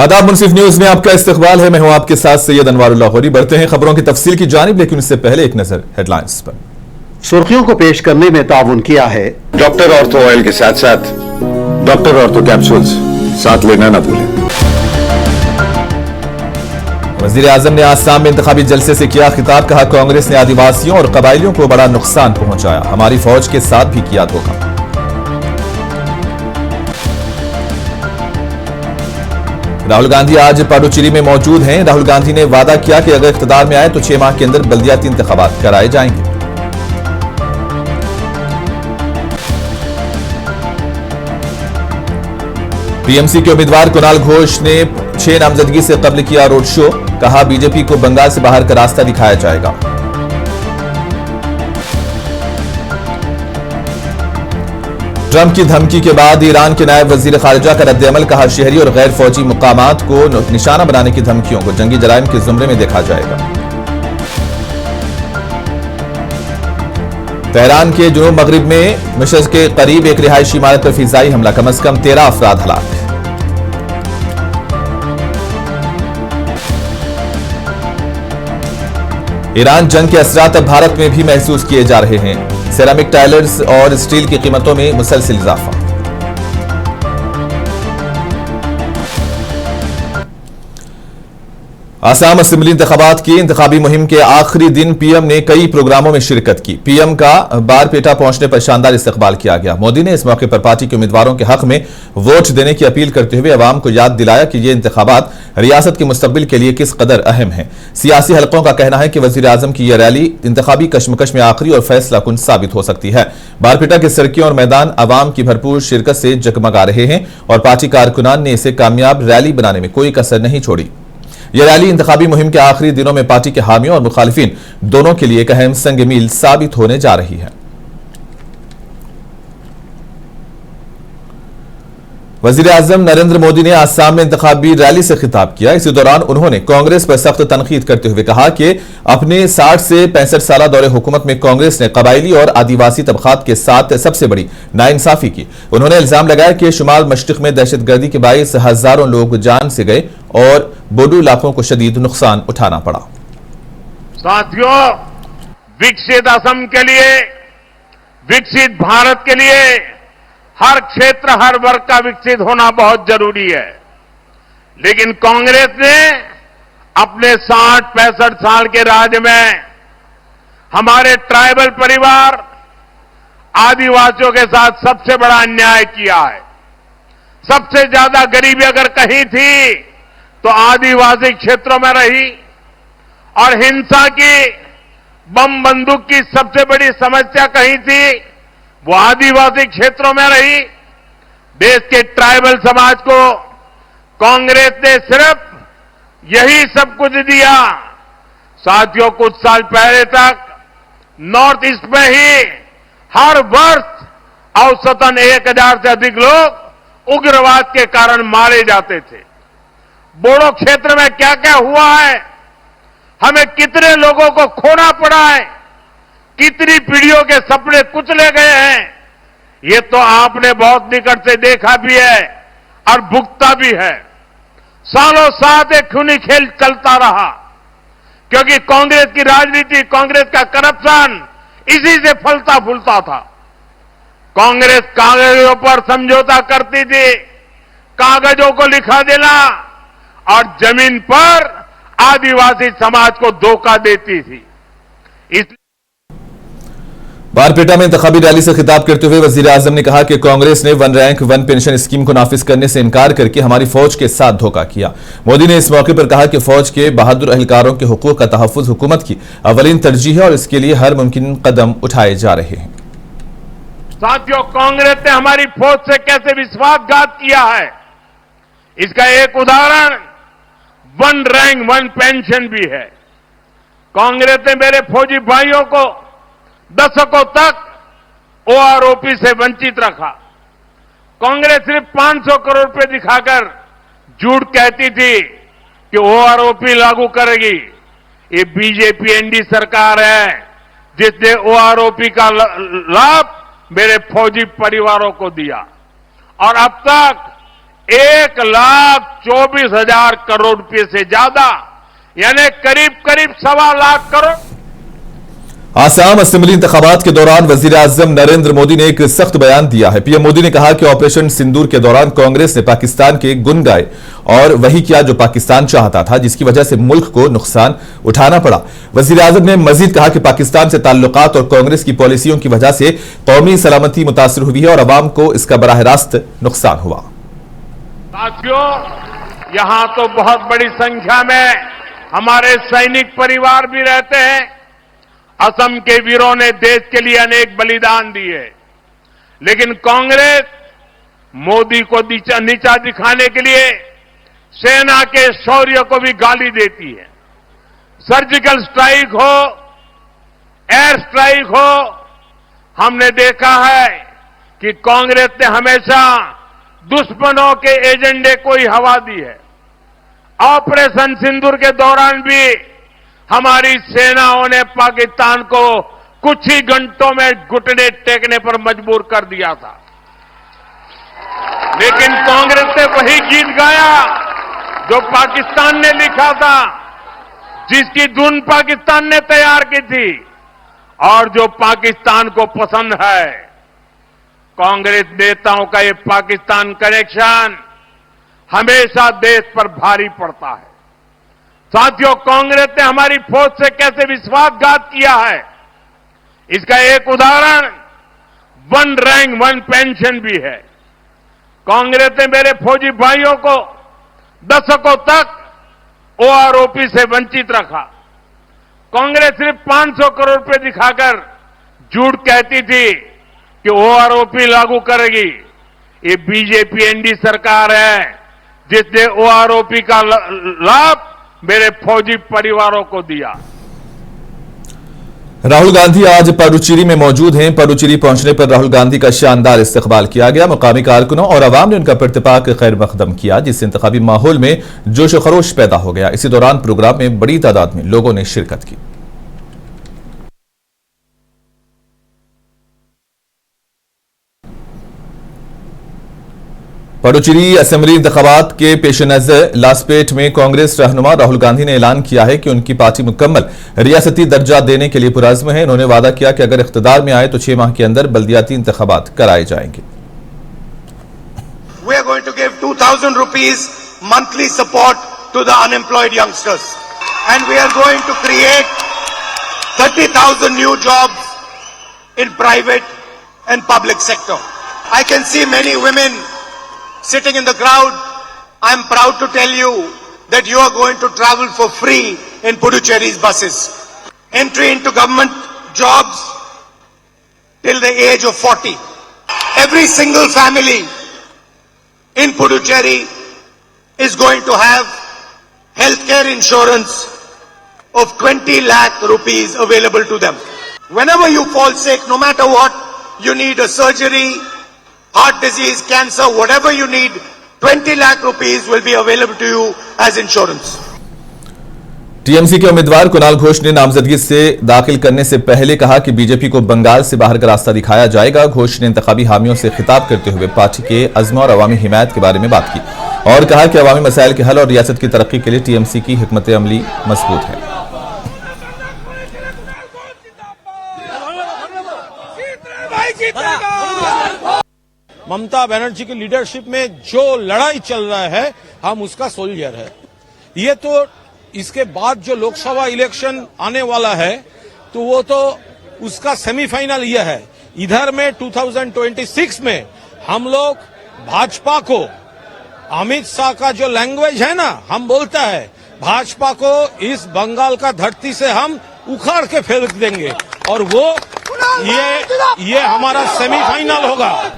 आदाब मुनसिफ न्यूज में आपका इस्तकबाल है। मैं हूं आपके साथ सैयद अनवारुल्लाह गौरी। बढ़ते हैं खबरों की तफसील की जानिब, लेकिन उससे पहले एक नजर हेडलाइंस पर। सुर्खियों को पेश करने में ताउन किया है डॉक्टर ऑर्थो ऑयल के साथ साथ डॉक्टर ऑर्थो कैप्सूल्स साथ लेना ना भूलें। वजीर आजम ने आसाम में इंतखाबी जलसे से किया खिताब, कहा कांग्रेस ने आदिवासियों और कबाइलियों को बड़ा नुकसान पहुंचाया, हमारी फौज के साथ भी किया धोखा। राहुल गांधी आज पाडुचेरी में मौजूद हैं। राहुल गांधी ने वादा किया कि अगर इख्तियार में आए तो 6 माह के अंदर बल्दियाती इंतखाबात कराए जाएंगे। टीएमसी के उम्मीदवार कुणाल घोष ने 6 नामजदगी से कबल किया रोड शो, कहा बीजेपी को बंगाल से बाहर का रास्ता दिखाया जाएगा। ट्रंप की धमकी के बाद ईरान के नायब वजीर खारिजा का रद्द-ए-अमल, कहा शहरी और गैर फौजी मुकामात को निशाना बनाने की धमकियों को जंगी जराइम के जुमरे में देखा जाएगा। तेहरान के जुनूब मगरिब में मिशर के करीब एक रिहायशी इमारत पर फिजाई हमला, कम से कम 13 अफराद हलाक। ईरान जंग के असरात अब भारत में भी महसूस किए जा रहे हैं। सेरामिक टाइल्स और स्टील की कीमतों में मुसलसल इजाफा। आसाम असेंबली इंतखाबात की इंतखाबी मुहिम के आखिरी दिन पीएम ने कई प्रोग्रामों में शिरकत की। पीएम का बारपेटा पहुंचने पर शानदार इस्तकबाल किया गया। मोदी ने इस मौके पर पार्टी के उम्मीदवारों के हक में वोट देने की अपील करते हुए अवाम को याद दिलाया कि ये इंतखाबात रियासत के मुस्तकबिल के लिए किस कदर अहम है। सियासी हलकों का कहना है कि वजीर आजम की यह रैली इंतखाबी कशमकश में आखिरी और फैसला कुन साबित हो सकती है। बारपेटा की सड़कें और मैदान अवाम की भरपूर शिरकत से जगमगा रहे हैं और पार्टी कारकुनान ने इसे कामयाब रैली बनाने में कोई कसर नहीं छोड़ी। यह रैली इंतखाबी मुहिम के आखिरी दिनों में पार्टी के हामियों और मुखालिफिन दोनों के लिए एक अहम संग मील साबित होने जा रही है। वजीर आजम नरेंद्र मोदी ने आसाम में इंतखाबी रैली से खिताब किया। इसी दौरान उन्होंने कांग्रेस पर सख्त तनकीद करते हुए कहा कि अपने 60 से 65 साल दौरे हुकूमत में कांग्रेस ने कबायली और आदिवासी तबकात के साथ सबसे बड़ी नाइंसाफी की। उन्होंने इल्जाम लगाया कि शुमाल मशरिक में दहशतगर्दी के बायस हजारों लोग जान से गए और बोडो इलाकों को शदीद नुकसान उठाना पड़ा। साथियों, विकसित असम के लिए, विकसित भारत के लिए हर क्षेत्र, हर वर्ग का विकसित होना बहुत जरूरी है। लेकिन कांग्रेस ने अपने 60-65 साल के राज में हमारे ट्राइबल परिवार, आदिवासियों के साथ सबसे बड़ा अन्याय किया है। सबसे ज्यादा गरीबी अगर कहीं थी तो आदिवासी क्षेत्रों में रही, और हिंसा की, बम बंदूक की सबसे बड़ी समस्या कहीं थी वो आदिवासी क्षेत्रों में रही। देश के ट्राइबल समाज को कांग्रेस ने सिर्फ यही सब कुछ दिया। साथियों, कुछ साल पहले तक नॉर्थ ईस्ट में ही हर वर्ष औसतन 1000 से अधिक लोग उग्रवाद के कारण मारे जाते थे। बोडो क्षेत्र में क्या क्या हुआ है, हमें कितने लोगों को खोना पड़ा है, कितनी पीढ़ियों के सपने कुचले गए हैं, ये तो आपने बहुत निकट से देखा भी है और भुगता भी है। सालों साथ एक खूनी खेल चलता रहा, क्योंकि कांग्रेस की राजनीति, कांग्रेस का करप्शन इसी से फलता फूलता था। कांग्रेस कागजों पर समझौता करती थी, कागजों को लिखा देना, और जमीन पर आदिवासी समाज को धोखा देती थी। इसलिए बारपेटा में इंतखाबी रैली से खिताब करते हुए वजीर आजम ने कहा कि कांग्रेस ने 1 रैंक 1 पेंशन स्कीम को नाफिज करने से इनकार करके हमारी फौज के साथ धोखा किया। मोदी ने इस मौके पर कहा कि फौज के बहादुर अहलकारों के हुकूक का तहफ्फुज हुकूमत की अवलीन तरजीह है और इसके लिए हर मुमकिन कदम उठाए जा रहे हैं। साथियों, कांग्रेस ने हमारी फौज से कैसे विश्वासघात किया है, इसका एक उदाहरण 1 रैंक 1 पेंशन भी है। कांग्रेस ने मेरे फौजी भाइयों को दशकों तक ओआरओपी से वंचित रखा। कांग्रेस सिर्फ 500 करोड़ रुपए दिखाकर झूठ कहती थी कि ओआरओपी लागू करेगी। ये बीजेपी एनडी सरकार है जिसने ओआरओपी का लाभ मेरे फौजी परिवारों को दिया, और अब तक 1,24,000 करोड़ रुपए से ज्यादा, यानी करीब करीब 1.25 लाख करोड़। आसाम असेंबली इंतखाबात के दौरान वजीर आजम नरेंद्र मोदी ने एक सख्त बयान दिया है। पीएम मोदी ने कहा कि ऑपरेशन सिंदूर के दौरान कांग्रेस ने पाकिस्तान के गुण गाए और वही किया जो पाकिस्तान चाहता था, जिसकी वजह से मुल्क को नुकसान उठाना पड़ा। वजीर आजम ने मजीद कहा कि पाकिस्तान से ताल्लुकात और कांग्रेस की पॉलिसियों की वजह से कौमी सलामती मुतासर हुई है और अवाम को इसका बराह रास्त नुकसान हुआ। साथियों, यहां तो बहुत बड़ी संख्या में हमारे सैनिक परिवार भी रहते हैं। असम के वीरों ने देश के लिए अनेक बलिदान दिए, लेकिन कांग्रेस मोदी को नीचा दिखाने के लिए सेना के शौर्य को भी गाली देती है। सर्जिकल स्ट्राइक हो, एयर स्ट्राइक हो, हमने देखा है कि कांग्रेस ने हमेशा दुश्मनों के एजेंडे को ही हवा दी है। ऑपरेशन सिंदूर के दौरान भी हमारी सेनाओं ने पाकिस्तान को कुछ ही घंटों में घुटने टेकने पर मजबूर कर दिया था, लेकिन कांग्रेस ने वही गीत गाया जो पाकिस्तान ने लिखा था, जिसकी धुन पाकिस्तान ने तैयार की थी और जो पाकिस्तान को पसंद है। कांग्रेस नेताओं का ये पाकिस्तान कनेक्शन हमेशा देश पर भारी पड़ता है। साथियों, कांग्रेस ने हमारी फौज से कैसे विश्वासघात किया है, इसका एक उदाहरण 1 रैंक 1 पेंशन भी है। कांग्रेस ने मेरे फौजी भाइयों को दशकों तक ओआरओपी से वंचित रखा। कांग्रेस सिर्फ 500 करोड़ रुपए दिखाकर झूठ कहती थी कि ओआरओपी लागू करेगी। ये बीजेपी एनडी सरकार है जिसने ओआरओपी का लाभ मेरे फौजी परिवारों को दिया। राहुल गांधी आज पडुचेरी में मौजूद हैं। पडुचेरी पहुंचने पर राहुल गांधी का शानदार इस्तकबाल किया गया। मुकामी कारकुनों और अवाम ने उनका प्रतिपाक खैर मकदम किया, जिससे इंतखाबी माहौल में जोश खरोश पैदा हो गया। इसी दौरान प्रोग्राम में बड़ी तादाद में लोगों ने शिरकत की। पडुचेरी असेंबली इंतखाबात के पेश नजर लासपेट में कांग्रेस रहनुमा राहुल गांधी ने ऐलान किया है कि उनकी पार्टी मुकम्मल रियासती दर्जा देने के लिए पुरअज़्म है। उन्होंने वादा किया कि अगर इख्तिदार में आए तो 6 माह के अंदर बल्दियाती इंतखाबात कराए जाएंगे। We are going to give 2,000 rupees monthly support to the unemployed youngsters, and we are going to create 30,000 new jobs in private and public sector. I can see many women sitting in the crowd. I am proud to tell you that you are going to travel for free in Puducherry's buses. Entry into government jobs till the age of 40. Every single family in Puducherry is going to have healthcare insurance of 20 lakh rupees available to them. Whenever you fall sick, no matter what, you need a surgery, heart disease, cancer, whatever you need, 20 lakh rupees will be available to you as insurance. TMC के उम्मीदवार कुणाल घोष ने नामजदगी से दाखिल करने से पहले कहा कि बीजेपी को बंगाल से बाहर का रास्ता दिखाया जाएगा। घोष ने इंतखाबी हामियों से खिताब करते हुए पार्टी के अज़्म और अवामी हिमायत के बारे में बात की और कहा कि अवामी मसाइल के हल और रियासत की तरक्की के लिए टीएमसी की हिकमत अमली मजबूत है। ममता बनर्जी की लीडरशिप में जो लड़ाई चल रहा है, हम उसका सोल्जर है। ये तो इसके बाद जो लोकसभा इलेक्शन आने वाला है, तो वो तो उसका सेमीफाइनल ये है। इधर में 2026 में हम लोग भाजपा को, अमित शाह का जो लैंग्वेज है ना, हम बोलता है भाजपा को इस बंगाल का धरती से हम उखाड़ के फेंक देंगे और वो ये हमारा सेमीफाइनल होगा।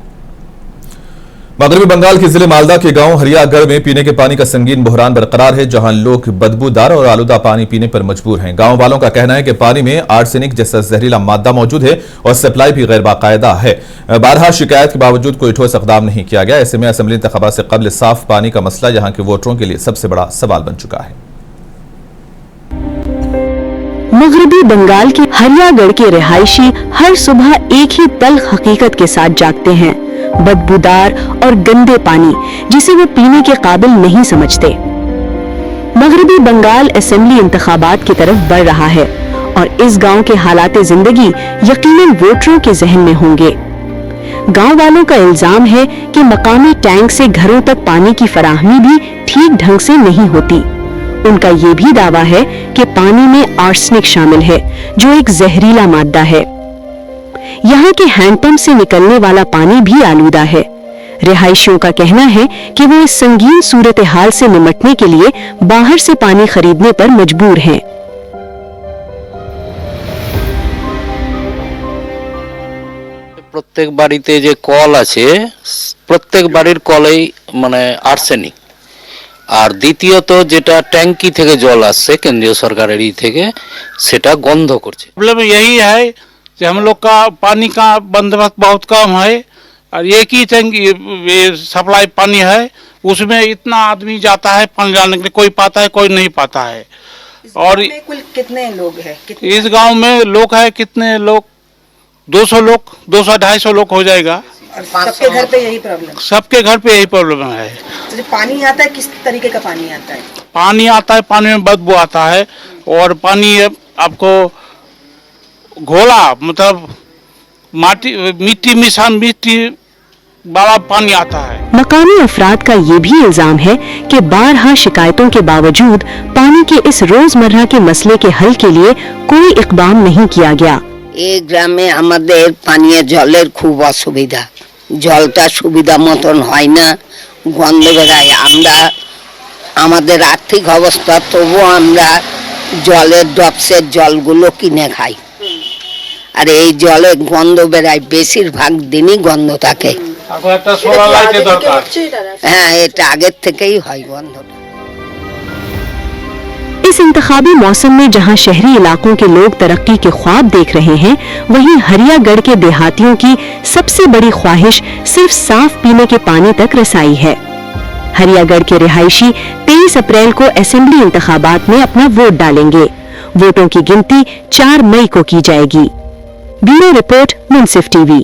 मगरबी बंगाल के जिले मालदा के गांव हरियागढ़ में पीने के पानी का संगीन बहरान बरकरार है, जहां लोग बदबूदार और आलूदा पानी पीने पर मजबूर हैं। गांव वालों का कहना है कि पानी में आर्सेनिक जैसा जहरीला मादा मौजूद है और सप्लाई भी गैर बाकायदा है। बारहा शिकायत के बावजूद कोई ठोस इक़दाम नहीं किया गया। ऐसे में असेंबली इंतखाबात से कबल साफ पानी का मसला यहां के वोटरों के लिए सबसे बड़ा सवाल बन चुका है। मगरबी बंगाल के हरियागढ़ के रिहायशी हर सुबह एक ही तल्ख हकीकत के साथ जागते हैं। बदबूदार और गंदे पानी जिसे वो पीने के काबिल नहीं समझते। मगरबी बंगाल असेंबली इंतखाबात की तरफ बढ़ रहा है और इस गांव के हालात जिंदगी यकीनन वोटरों के जहन में होंगे। गांव वालों का इल्जाम है कि मकामी टैंक से घरों तक पानी की फराहमी भी ठीक ढंग से नहीं होती। उनका ये भी दावा है कि पानी में आर्सेनिक शामिल है, जो एक जहरीला मादा है। यहाँ के हैंडपंप से निकलने वाला पानी भी आलूदा है। रिहायशियों का कहना है कि वो इस संगीन सूरत हाल से निपटने के लिए बाहर से पानी खरीदने पर मजबूर हैं। প্রত্যেক বাড়িতে যে কল আছে প্রত্যেক বাড়ির কলেই মানে আর্সেনিক, আর দ্বিতীয়ত যেটা ট্যাঙ্কি থেকে জল আসছে কেন্দ্রীয় সরকারের থেকে সেটা গন্ধ করছে। प्रॉब्लम यही है कि हम लोग का पानी का बंदोबस्त बहुत कम है और एक ही टैंकी सप्लाई पानी है, उसमें इतना आदमी जाता है पानी डालने के लिए, कोई पाता है कोई नहीं पाता है। और कुल कितने लोग हैं? इस गांव में लोग है कितने लोग 200 लोग 200-250 लोग हो जाएगा। और सबके घर पे यही प्रॉब्लम? सबके घर पे यही प्रॉब्लम है। तो जो पानी आता है किस तरीके का पानी आता है? पानी आता है, पानी में बदबू आता है और पानी आपको घोला मतलब मिट्टी वाला पानी आता है। मकामी अफराद का ये भी इल्जाम है कि बारहा शिकायतों के बावजूद पानी के इस रोजमर्रा के मसले के हल के लिए कोई इकदाम नहीं किया गया। এই গ্রামে আমাদের পানীয় জলের খুব অসুবিধা, জলটা সুবিধা মতন হয় না, গন্ধ বেরায়। আমরা আমাদের আর্থিক অবস্থা তবুও আমরা জলের ডপসের জলগুলো কিনে খাই, আর এই জলে গন্ধ বেরায়, বেশিরভাগ দিনই গন্ধ থাকে। হ্যাঁ, এটা আগের থেকেই হয় গন্ধটা। इस इंतखाबी मौसम में जहां शहरी इलाकों के लोग तरक्की के ख्वाब देख रहे हैं, वहीं हरियागढ़ के देहातियों की सबसे बड़ी ख्वाहिश सिर्फ साफ पीने के पानी तक रसाई है। हरियागढ़ के रिहायशी 23 अप्रैल को असेंबली इंतखाबात में अपना वोट डालेंगे। वोटों की गिनती 4 मई को की जाएगी। ब्यूरो रिपोर्ट, मुंसिफ टीवी।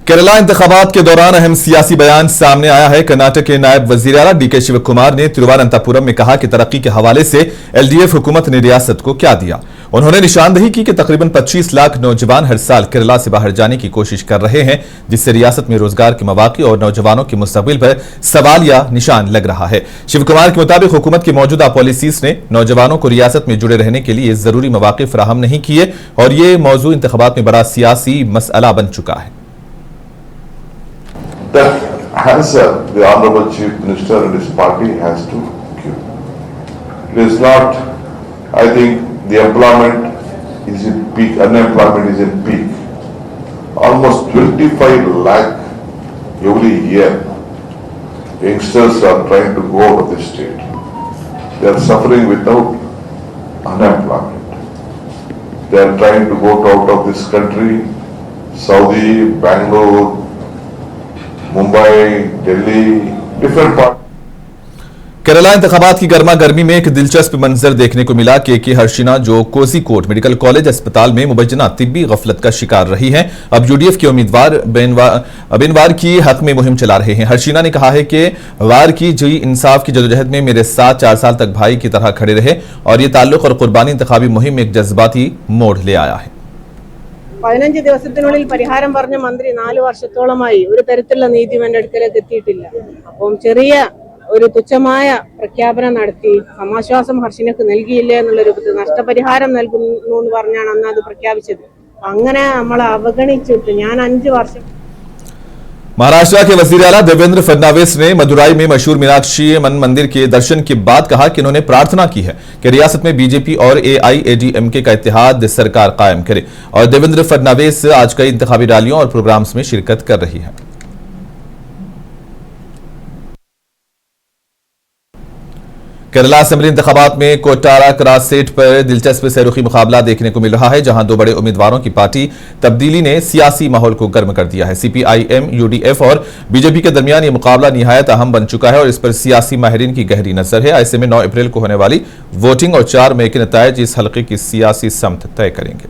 केरला इंतखाबात के दौरान अहम सियासी बयान सामने आया है। कर्नाटक के नायब वजीर आला डीके शिव कुमार ने तिरुवनंतपुरम में कहा कि तरक्की के हवाले से एलडीएफ हुकूमत ने रियासत को क्या दिया। उन्होंने निशानदेही की कि तकरीबन 25 लाख नौजवान हर साल केरला से बाहर जाने की कोशिश कर रहे हैं, जिससे रियासत में रोजगार के मौके और नौजवानों के मुस्तकबिल पर सवाल या निशान लग रहा है। शिव कुमार के मुताबिक हुकूमत की मौजूदा पॉलिसीज ने नौजवानों को रियासत में जुड़े रहने के लिए जरूरी मौके फराहम नहीं किए और ये मौजू इंतखाबात में बड़ा सियासी मसला बन चुका है। That answer the Honorable Chief Minister and his party has to give. It is not, I think the employment is in peak, unemployment is in peak. Almost 25 lakh every year youngsters are trying to go out of the state. They are suffering without unemployment. They are trying to go out of this country, Saudi, Bangalore, Mumbai, Delhi, different part. Kerala इंतखाबात की गर्मा गर्मी में एक दिलचस्प मंजर देखने को मिला। के हर्षिना, जो कोझिकोड मेडिकल कॉलेज अस्पताल में मुबज्जना तिब्बी गफलत का शिकार रही हैं, अब यूडीएफ के उम्मीदवार बेनवार की हक में मुहिम चला रहे हैं। हर्षिना ने कहा है कि वार की जी इंसाफ की जदोजहद में मेरे साथ 4 साल तक भाई की तरह खड़े रहे और ये ताल्लुक और कुर्बानी इंतखाबी मुहिम में एक जज्बाती मोड़ ले आया है। 15 ദിവസത്തിനുള്ളിൽ പരിഹാരം പറഞ്ഞ മന്ത്രി 4 വർഷത്തോളമായി ഒരു തരത്തിലുള്ള നീതി എന്റെ അടുക്കലേക്ക് എത്തിയിട്ടില്ല. അപ്പം ചെറിയ ഒരു തുച്ഛമായ പ്രഖ്യാപനം നടത്തി സമാശ്വാസം ഹർഷിനക്ക് നൽകിയില്ല എന്നുള്ള രൂപത്തിൽ നഷ്ടപരിഹാരം നൽകുന്നു എന്ന് പറഞ്ഞാണ് അന്ന് അത് പ്രഖ്യാപിച്ചത്. അങ്ങനെ നമ്മൾ അവഗണിച്ചിട്ട് ഞാൻ 5 വർഷം। महाराष्ट्र के वजीर आला देवेंद्र फडणवीस ने मदुराई में मशहूर मीनाक्षी मन मंदिर के दर्शन के बाद कहा कि उन्होंने प्रार्थना की है कि रियासत में बीजेपी और एआईएडीएमके का इत्तेहाद सरकार कायम करे। और देवेंद्र फडणवीस आज कई इंतखाबी रैलियों और प्रोग्राम्स में शिरकत कर रही है। केरला असेंबली इंतखाबात में कोटारा क्रॉस सीट पर दिलचस्प सैरुखी मुकाबला देखने को मिल रहा है, जहां 2 बड़े उम्मीदवारों की पार्टी तब्दीली ने सियासी माहौल को गर्म कर दिया है। सीपीआईएम, यूडीएफ और बीजेपी के दरमियान ये मुकाबला निहायत अहम बन चुका है और इस पर सियासी माहिरीन की गहरी नजर है। ऐसे में 9 अप्रैल को होने वाली वोटिंग और 4 मई के नतायज इस हल्के की सियासी समत तय करेंगे।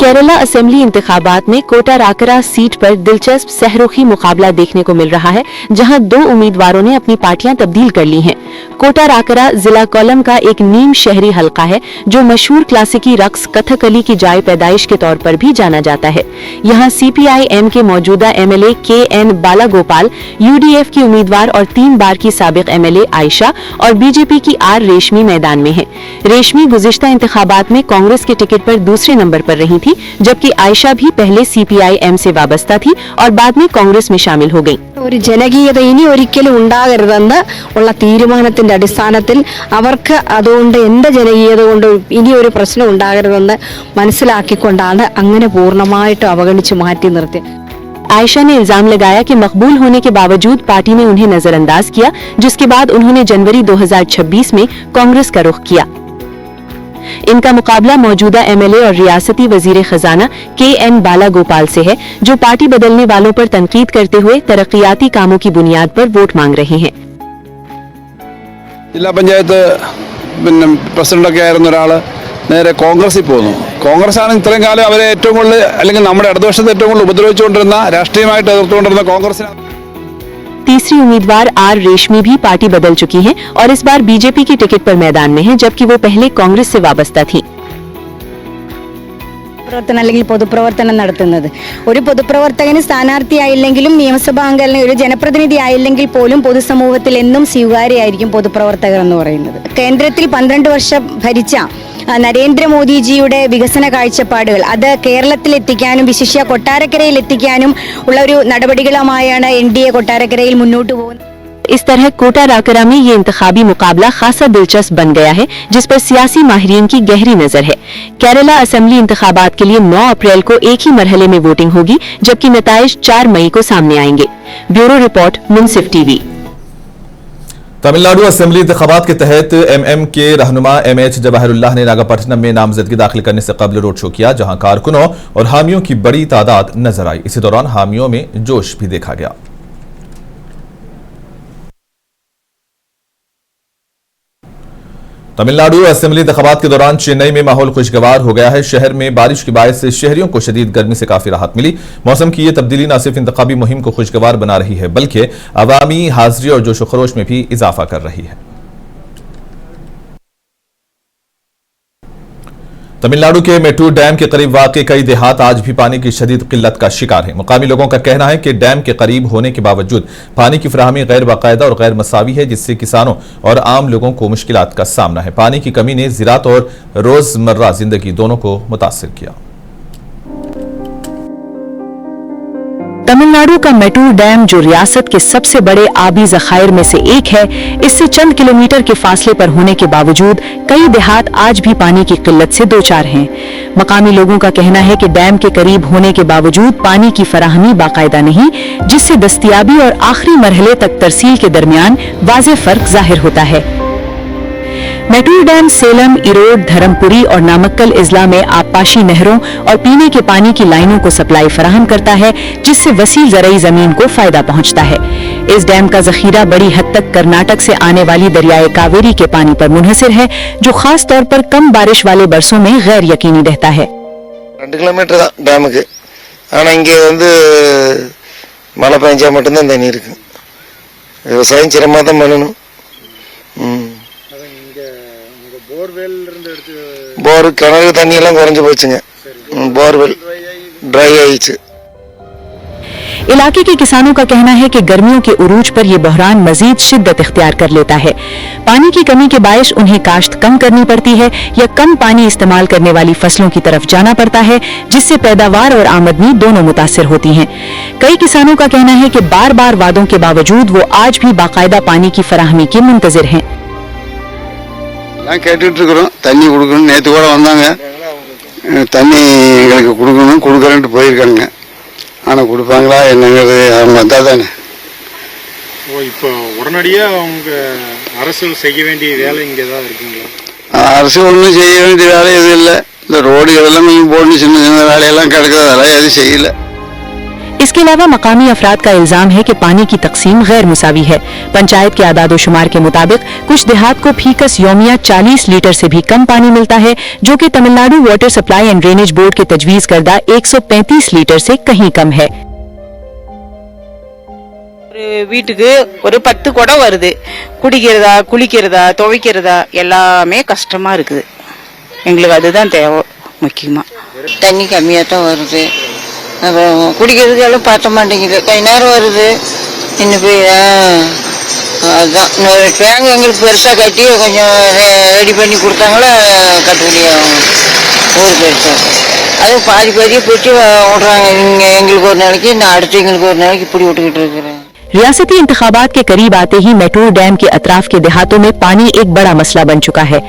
केरला असेंबली इंतखाबात में कोटा राकरा सीट पर दिलचस्प सहरुखी मुकाबला देखने को मिल रहा है, जहां 2 उम्मीदवारों ने अपनी पार्टियां तब्दील कर ली हैं। कोटा राकरा जिला कोल्लम का एक नीम शहरी हलका है, जो मशहूर क्लासिकी रक्स कथकली की जाए पैदाइश के तौर पर भी जाना जाता है। यहाँ CPIM के मौजूदा MLA KN बालागोपाल, UDF की उम्मीदवार और 3 बार की साबिक MLA आयशा और BJP की R रेशमी मैदान में है। रेशमी गुज़िश्ता इंतखाबात में कांग्रेस के टिकट पर दूसरे नंबर पर रही थी, जबकि आयशा भी पहले CPIM से वाबस्ता थी और बाद में कांग्रेस में शामिल हो गई। ഒരു ജനകീയത ഇനി ഒരിക്കലും ഉണ്ടാകരുതെന്ന് ഉള്ള തീരുമാനത്തിന്റെ അടിസ്ഥാനത്തിൽ അവർക്ക് അതുകൊണ്ട് എന്റെ ജനകീയത കൊണ്ട് ഇനി ഒരു പ്രശ്നം ഉണ്ടാകരുതെന്ന് മനസ്സിലാക്കിക്കൊണ്ടാണ് അങ്ങനെ പൂർണ്ണമായിട്ട് അവഗണിച്ചു മാറ്റി നിർത്തി। आयशा ने इल्जाम लगाया कि मकबूल होने के बावजूद पार्टी ने उन्हें नजरअंदाज किया, जिसके बाद उन्होंने जनवरी 2026 में कांग्रेस का रुख किया। इनका मुकाबला मौजूदा MLA और रियासती वजीर खजाना KN बालागोपाल से है, जो पार्टी बदलने वालों पर तनकीद करते हुए तरक्कियाती कामों की बुनियाद पर वोट मांग रहे हैं। जिला पंचायत പ്രസിഡന്റൊക്കെ ആയിരുന്ന ഒരാൾ നേരെ കോൺഗ്രസിൽ പോകുന്നു. കോൺഗ്രസ്സാണ് ഇത്രയും കാലം അവരെ ഏറ്റവും കൂടുതൽ അല്ലെങ്കിൽ നമ്മുടെ ഇടതുപക്ഷത്തെ ഏറ്റവും കൂടുതൽ ഉപദ്രവിച്ചുകൊണ്ടിരുന്ന രാഷ്ട്രീയമായിട്ട് എതിർത്തുകൊണ്ടിരുന്ന കോൺഗ്രസിനാണ്। तीसरी उम्मीदवार R रेशमी भी पार्टी बदल चुकी हैं और इस बार BJP की टिकट पर मैदान में हैं, जबकि वो पहले कांग्रेस से वाबस्ता थी। പ്രവർത്തനം അല്ലെങ്കിൽ പൊതുപ്രവർത്തനം നടത്തുന്നത് ഒരു പൊതുപ്രവർത്തകന് സ്ഥാനാർത്ഥിയായില്ലെങ്കിലും നിയമസഭാ അംഗം ഒരു ജനപ്രതിനിധി ആയില്ലെങ്കിൽ പോലും പൊതുസമൂഹത്തിൽ എന്നും സ്വീകാര്യമായിരിക്കും പൊതുപ്രവർത്തകർ എന്ന് പറയുന്നത്. കേന്ദ്രത്തിൽ 12 വർഷം ഭരിച്ച നരേന്ദ്രമോദിജിയുടെ വികസന കാഴ്ചപ്പാടുകൾ അത് കേരളത്തിൽ എത്തിക്കാനും വിശിഷ്യ കൊട്ടാരക്കരയിൽ എത്തിക്കാനും ഉള്ള ഒരു നടപടികളുമായാണ് NDA കൊട്ടാരക്കരയിൽ മുന്നോട്ട് പോകുന്നത്। इस तरह कोटा राकरा में ये इंतखाबी मुकाबला खासा दिलचस्प बन गया है, जिस पर सियासी माहिरीन की गहरी नजर है। केरला असेंबली इंतखाबात के लिए 9 अप्रैल को एक ही मरहले में वोटिंग होगी, जबकि नताइज 4 मई को सामने आएंगे। ब्यूरो रिपोर्ट, मुंसिफ TV। तमिलनाडु असेंबली इंतखाबात के तहत MM के रहनुमा MH जवाहरुल्लाह ने नागपट्टनम में नामजदगी दाखिल करने से कबल रोड शो किया, जहां कारकुनों और हामियों की बड़ी तादाद नजर आई। इसी दौरान हामियों में जोश भी देखा गया। तमिलनाडु असेंबली इंतखाबात के दौरान चेन्नई में माहौल खुशगवार हो गया है। शहर में बारिश की बायस से शहरियों को शदीद गर्मी से काफी राहत मिली। मौसम की ये तब्दीली न सिर्फ इंतखाबी मुहिम को खुशगवार बना रही है, बल्कि अवामी हाजिरी और जोश खरोश में भी इजाफा कर रही है। तमिलनाडु के मेट्टूर डैम के करीब वाक़ कई देहात आज भी पानी की शदीद किल्लत का शिकार हैं। मुकामी लोगों का कहना है कि डैम के करीब होने के बावजूद पानी की फराहमी गैर बाकायदा और गैर मसावी है, जिससे किसानों और आम लोगों को मुश्किलात का सामना है। पानी की कमी ने ज़राअत और रोजमर्रा जिंदगी दोनों को मुतासिर किया। तमिलनाडु का मेट्टूर डैम, जो रियासत के सबसे बड़े आबी जखायर में से एक है, इससे चंद किलोमीटर के फासले पर होने के बावजूद कई देहात आज भी पानी की किल्लत से दो चार हैं। मकामी लोगों का कहना है कि डैम के करीब होने के बावजूद पानी की फराहमी बाकायदा नहीं, जिससे दस्तयाबी और आखिरी मरहले तक तरसील के दरमियान वाज़ेह फर्क जाहिर होता है। मेट्टूर डैम सेलम, इरोड, धर्मपुरी और नामक्कल इजला में आबपाशी नहरों और पीने के पानी की लाइनों को सप्लाई फराहम करता है, जिससे वसी ज़रई जमीन को फायदा पहुंचता है। इस डैम का जखीरा बड़ी हद तक कर्नाटक से आने वाली दरियाए कावेरी के पानी पर मुनहसिर है, जो खास तौर पर कम बारिश वाले बरसों में गैर यकीनी रहता है। 2 किलोमीटर डैमुக்கு ஆனா இங்க மழை பெஞ்சா மட்டும்தான் தண்ணி இருக்கு. விவசாயம் சிரமமா தான் பண்ணணும். बोर किणறு தண்ணி எல்லாம் குறைஞ்சு போச்சுங்க. बोरवेल ड्राई ஆயிடுச்சு। इलाके के किसानों का कहना है कि गर्मियों के उरूज पर यह बहरान मजीद शिद्दत इख्तियार कर लेता है। पानी की कमी के बायस उन्हें काश्त कम करनी पड़ती है या कम पानी इस्तेमाल करने वाली फसलों की तरफ जाना पड़ता है, जिससे पैदावार और आमदनी दोनों मुतासिर होती हैं। कई किसानों का कहना है कि बार बार वादों के बावजूद वो आज भी बाकायदा पानी की फराहमी के मुंतजिर हैं। கேட்டுட்டு இருக்கிறோம், தண்ணி கொடுக்கணும். நேற்று கூட வந்தாங்க, தண்ணி எங்களுக்கு கொடுக்கணும் கொடுக்கறேன்ட்டு போயிருக்காங்க. ஆனால் கொடுப்பாங்களா என்னங்கிறது அவங்க வந்தால் தானே. இப்போ உடனடியாக அவங்க அரசு செய்ய வேண்டிய வேலை இங்கே தான் இருக்குங்களா? அரசு ஒன்றும் செய்ய வேண்டிய வேலை எதுவும் இல்லை. இந்த ரோடுகள் எல்லாம் கொஞ்சம் போடணும், சின்ன சின்ன வேலையெல்லாம் கிடக்குது, அதெல்லாம் எதுவும் செய்யலை. इसके अलावा मकामी अफराद का इल्जाम है कि पानी की तकसीम गैर मुसावी है। पंचायत के आदादोशुमार के मुताबिक कुछ देहात को फीकस यौमिया 40 लीटर से भी कम पानी मिलता है, जो कि Tamil Nadu water supply and drainage board के तजवीज करदा 135 लीटर से कहीं कम है। வீட்டுக்கு ஒரு 10 குடம் வருது. குடிக்கிறதா குளிக்கிறதா துவைக்கிறதா எல்லாமே கஷ்டமா இருக்குது. எங்களுக்கு அதுதான் தேவை முக்கியமா. தண்ணி கம்மியாக தான் வருது. அப்புறம் குடிக்கிறதுக்கு எல்லாம் பத்த மாட்டேங்குது. கை நேரம் வருது இன்னும் போய் அதுதான் இன்னொரு டேங்க் எங்களுக்கு பெருசாக கட்டி கொஞ்சம் ரெடி பண்ணி கொடுத்தாங்களா கட்டுப்படியாகும். ஊர் பெருசாக அது பாதி பாதியாக போயிட்டு விட்றாங்க. இங்கே எங்களுக்கு ஒரு நாளைக்கு நான் அடுத்து எங்களுக்கு ஒரு நாளைக்கு இப்படி விட்டுக்கிட்டு இருக்கிறேன்। रियासती इंतखाबात के करीब आते ही मैटूर डैम के अतराफ के देहातों में पानी एक बड़ा मसला बन चुका है।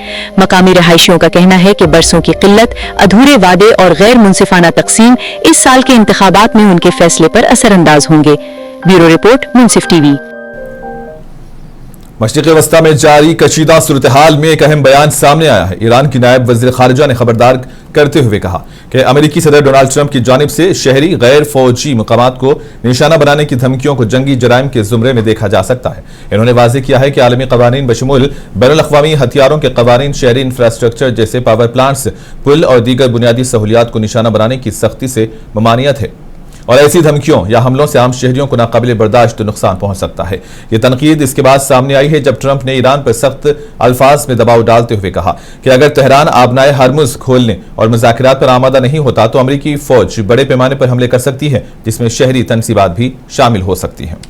मकामी रहायशियों का कहना है कि बरसों की किल्लत, अधूरे वादे और गैर मुंसिफाना तकसीम इस साल के इंतखाबात में उनके फैसले पर असरअंदाज होंगे। ब्यूरो रिपोर्ट, मुंसिफ टीवी। मशरिक़ वस्ता में जारी कशीदा सूरत हाल में एक अहम बयान सामने आया है। ईरान की नायब वज़ीर ख़ारिजा ने खबरदार करते हुए कहा कि अमेरिकी सदर डोनाल्ड ट्रंप की जानिब से शहरी गैर फौजी मकामात को निशाना बनाने की धमकियों को जंगी जराइम के जुमरे में देखा जा सकता है। इन्होंने वाज़ेह किया है कि आलमी कवानीन बशमूल बैनुल-अक़वामी हथियारों के कवानीन शहरी इंफ्रास्ट्रक्चर जैसे पावर प्लांट्स, पुल और दीगर बुनियादी सहूलियात को निशाना बनाने की सख्ती से ममानियत है और ऐसी धमकियों या हमलों से आम शहरियों को नाकाबिले बर्दाश्त नुकसान पहुंच सकता है। ये तनकीद इसके बाद सामने आई है जब ट्रंप ने ईरान पर सख्त अल्फाज में दबाव डालते हुए कहा कि अगर तेहरान आबनाए हरमुज खोलने और मुज़ाकिरात पर आमादा नहीं होता तो अमरीकी फौज बड़े पैमाने पर हमले कर सकती है, जिसमें शहरी तनसीबात भी शामिल हो सकती हैं।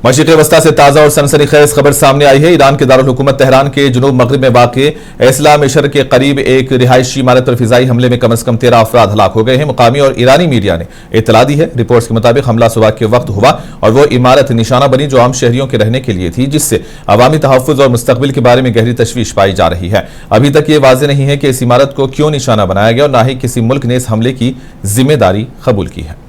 मशरिक़ वस्ता से ताज़ा और सनसनीखेज खबर सामने आई है। ईरान के दारुल हुकूमत तेहरान के जुनूब मगरिब में वाक़े एस्ला मिशर के करीब एक रिहायशी इमारत पर फिजाई हमले में कम से कम 13 अफराद हलाक हो गए हैं। मुकामी और ईरानी मीडिया ने इत्तला दी है। रिपोर्ट्स के मुताबिक हमला सुबह के वक्त हुआ और वो इमारत निशाना बनी जो आम शहरियों के रहने के लिए थी, जिससे अवामी तहफ़्फ़ुज़ और मुस्तक़बिल के बारे में गहरी तशवीश पाई जा रही है। अभी तक ये वाज़ेह नहीं है कि इस इमारत को क्यों निशाना बनाया गया और न ही किसी मुल्क ने इस हमले की जिम्मेदारी कबूल की है।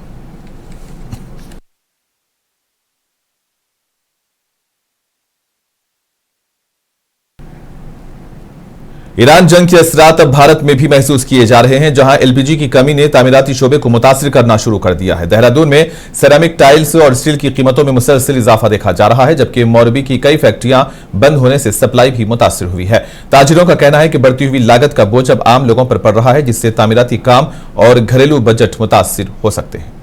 ईरान जंग के असरात अब भारत में भी महसूस किए जा रहे हैं, जहां एलपीजी की कमी ने तामीराती शोबे को मुतासिर करना शुरू कर दिया है। देहरादून में सेरामिक टाइल्स और स्टील की कीमतों में मुसलसल इजाफा देखा जा रहा है, जबकि मोरबी की कई फैक्ट्रियां बंद होने से सप्लाई भी मुतासिर हुई है। ताजिरों का कहना है कि बढ़ती हुई लागत का बोझ अब आम लोगों पर पड़ रहा है, जिससे तामीराती काम और घरेलू बजट मुतासिर हो सकते हैं।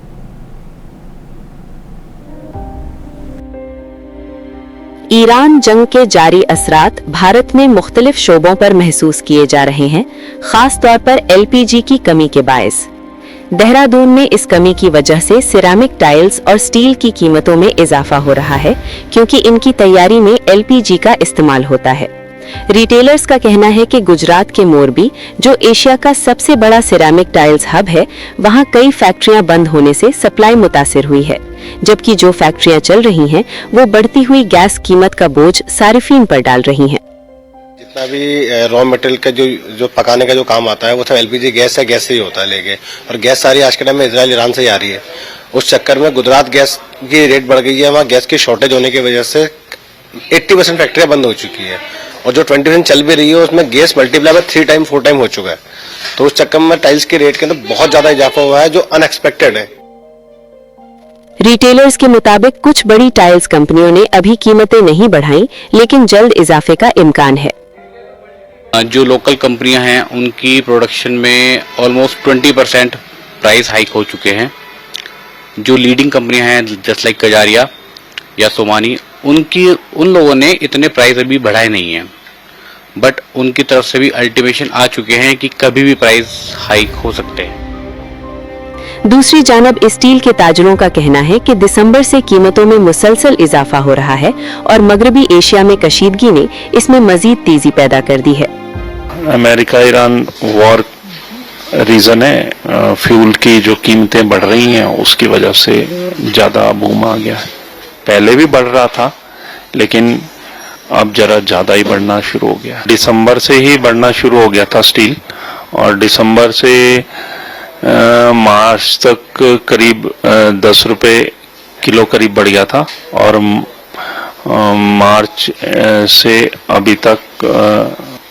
ईरान जंग के जारी असरात भारत में मुख्तलिफ शोबों पर महसूस किए जा रहे हैं, खास तौर पर एलपीजी की कमी के बायस। देहरादून में इस कमी की वजह से सिरामिक टाइल्स और स्टील की कीमतों में इजाफा हो रहा है, क्योंकि इनकी तैयारी में एलपीजी का इस्तेमाल होता है। रिटेलर्स का कहना है कि गुजरात के मोरबी, जो एशिया का सबसे बड़ा सिरामिक टाइल्स हब है, वहां कई फैक्ट्रियां बंद होने से सप्लाई मुतासिर हुई है, जबकि जो फैक्ट्रियां चल रही हैं वो बढ़ती हुई गैस कीमत का बोझ सारिफीन पर डाल रही हैं। जितना भी रॉ मटेरियल का जो पकाने का जो काम आता है वो सब एलपीजी गैस से ही होता है लेके, और गैस सारी आज के टाइम में इजराइल ईरान से ही आ रही है। उस चक्कर में गुजरात गैस की रेट बढ़ गई है। वहाँ गैस की शॉर्टेज होने की वजह से 80% फैक्ट्रियां बंद हो चुकी है, और जो 20% चल भी रही है उसमें गैस मल्टीप्लाई में 3 टाइम 4 टाइम हो चुका है। तो उस चक्कर में टाइल्स के रेट के अंदर बहुत ज्यादा इजाफा हुआ है, जो अनएक्सपेक्टेड है। रिटेलर्स के मुताबिक कुछ बड़ी टाइल्स कंपनियों ने अभी कीमतें नहीं बढ़ाई, लेकिन जल्द इजाफे का इम्कान है। जो लोकल कंपनियां हैं उनकी प्रोडक्शन में ऑलमोस्ट 20% प्राइस हाइक हो चुके हैं। जो लीडिंग कंपनियां हैं जस्ट लाइक कजारिया या सोमानी, उन लोगों ने इतने प्राइस अभी बढ़ाए नहीं हैं, बट उनकी तरफ से भी अल्टीमेशन आ चुके हैं कि कभी भी प्राइस हाइक हो सकते हैं। दूसरी जानब स्टील के ताजरों का कहना है कि दिसंबर से कीमतों में मुसलसल इजाफा हो रहा है और मगरबी एशिया में कशीदगी ने इसमें मजीद तेजी पैदा कर दी है। अमेरिका ईरान वॉर रीजन है, फ्यूल की जो कीमतें बढ़ रही हैं उसकी वजह से ज्यादा बूम आ गया है। पहले भी बढ़ रहा था लेकिन अब जरा ज्यादा ही बढ़ना शुरू हो गया। दिसंबर से ही बढ़ना शुरू हो गया था स्टील, और दिसंबर से मार्च तक करीब 10 रुपए किलो करीब बढ़ गया था, और मार्च से अभी तक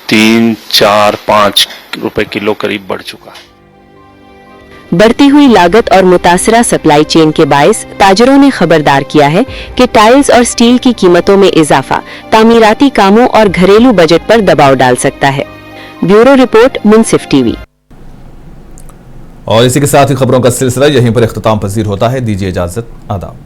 3, 4, 5 रुपए किलो करीब बढ़ चुका है। बढ़ती हुई लागत और मुतासरा सप्लाई चेन के बायस ताजरों ने खबरदार किया है कि टाइल्स और स्टील की कीमतों में इजाफा तामीराती कामों और घरेलू बजट पर दबाव डाल सकता है। ब्यूरो रिपोर्ट, मुंसिफ टीवी। और इसी के साथ ही खबरों का सिलसिला यहीं पर इख्तिताम पजीर होता है। दीजिए इजाजत, आदाब।